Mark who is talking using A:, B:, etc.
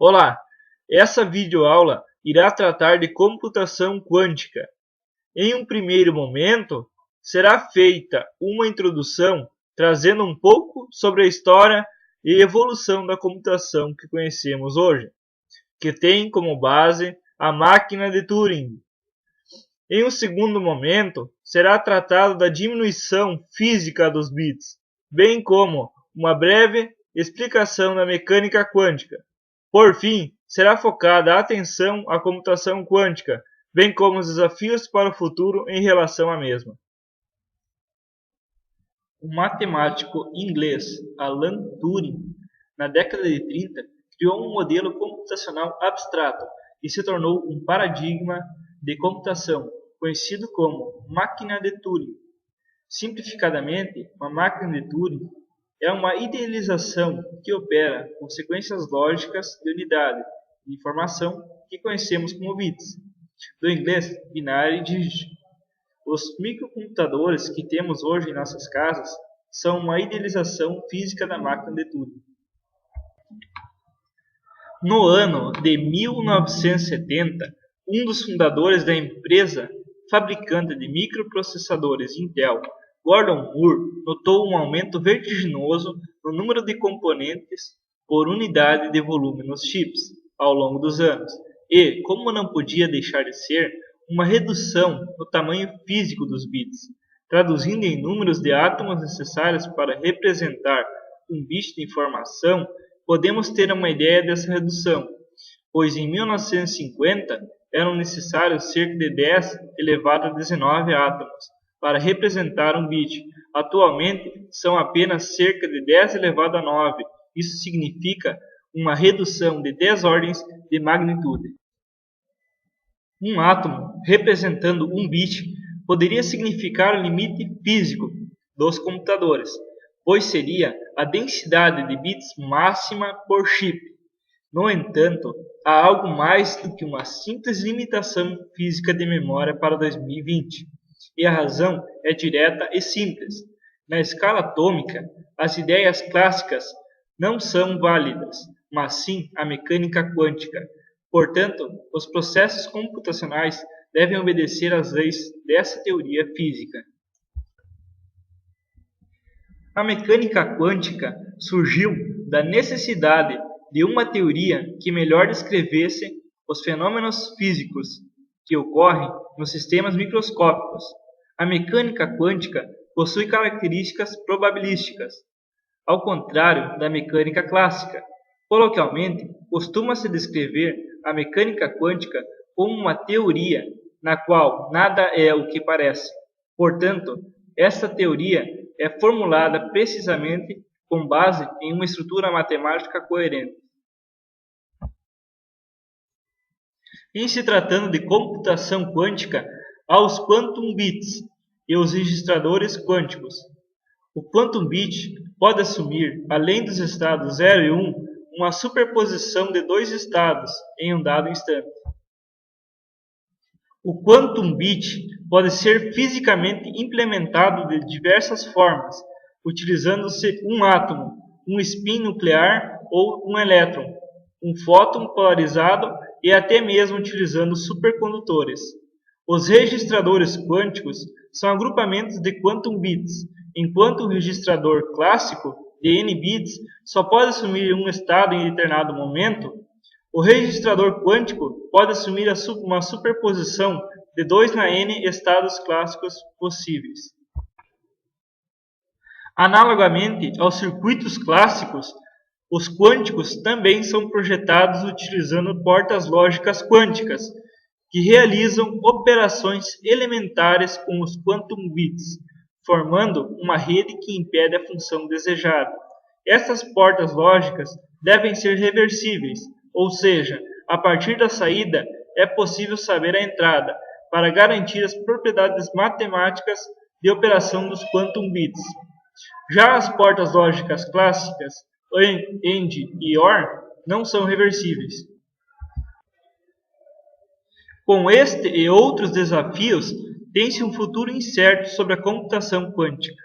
A: Olá, essa videoaula irá tratar de computação quântica. Em um primeiro momento, será feita uma introdução trazendo um pouco sobre a história e evolução da computação que conhecemos hoje, que tem como base a máquina de Turing. Em um segundo momento, será tratado da diminuição física dos bits, bem como uma breve explicação da mecânica quântica. Por fim, será focada a atenção à computação quântica, bem como os desafios para o futuro em relação à mesma. O matemático inglês Alan Turing, na década de 30, criou um modelo computacional abstrato e se tornou um paradigma de computação, conhecido como máquina de Turing. Simplificadamente, uma máquina de Turing é uma idealização que opera com sequências lógicas de unidade de informação que conhecemos como bits, do inglês binary digit. Os microcomputadores que temos hoje em nossas casas são uma idealização física da máquina de Turing. No ano de 1970, um dos fundadores da empresa fabricante de microprocessadores Intel, Gordon Moore, notou um aumento vertiginoso no número de componentes por unidade de volume nos chips ao longo dos anos e, como não podia deixar de ser, uma redução no tamanho físico dos bits. Traduzindo em números de átomos necessários para representar um bit de informação, podemos ter uma ideia dessa redução, pois em 1950 eram necessários cerca de 10 elevado a 19 átomos para representar um bit. Atualmente são apenas cerca de 10 elevado a 9. Isso significa uma redução de 10 ordens de magnitude. Um átomo representando um bit poderia significar o limite físico dos computadores, pois seria a densidade de bits máxima por chip. No entanto, há algo mais do que uma simples limitação física de memória para 2020. E a razão é direta e simples. Na escala atômica, as ideias clássicas não são válidas, mas sim a mecânica quântica. Portanto, os processos computacionais devem obedecer às leis dessa teoria física. A mecânica quântica surgiu da necessidade de uma teoria que melhor descrevesse os fenômenos físicos que ocorrem nos sistemas microscópicos. A mecânica quântica possui características probabilísticas, ao contrário da mecânica clássica. Coloquialmente, costuma-se descrever a mecânica quântica como uma teoria na qual nada é o que parece. Portanto, essa teoria é formulada precisamente com base em uma estrutura matemática coerente. Em se tratando de computação quântica, há os quantum bits e os registradores quânticos. O quantum bit pode assumir, além dos estados 0 e 1, uma superposição de dois estados em um dado instante. O quantum bit pode ser fisicamente implementado de diversas formas, utilizando-se um átomo, um spin nuclear ou um elétron, um fóton polarizado e até mesmo utilizando supercondutores. Os registradores quânticos são agrupamentos de quantum bits, enquanto o registrador clássico de n bits só pode assumir um estado em determinado momento. O registrador quântico pode assumir uma superposição de 2 na n estados clássicos possíveis. Analogamente aos circuitos clássicos, os quânticos também são projetados utilizando portas lógicas quânticas, que realizam operações elementares com os quantum bits, formando uma rede que impede a função desejada. Essas portas lógicas devem ser reversíveis, ou seja, a partir da saída é possível saber a entrada, para garantir as propriedades matemáticas de operação dos quantum bits. Já as portas lógicas clássicas, AND e OR, não são reversíveis. Com este e outros desafios, tem-se um futuro incerto sobre a computação quântica.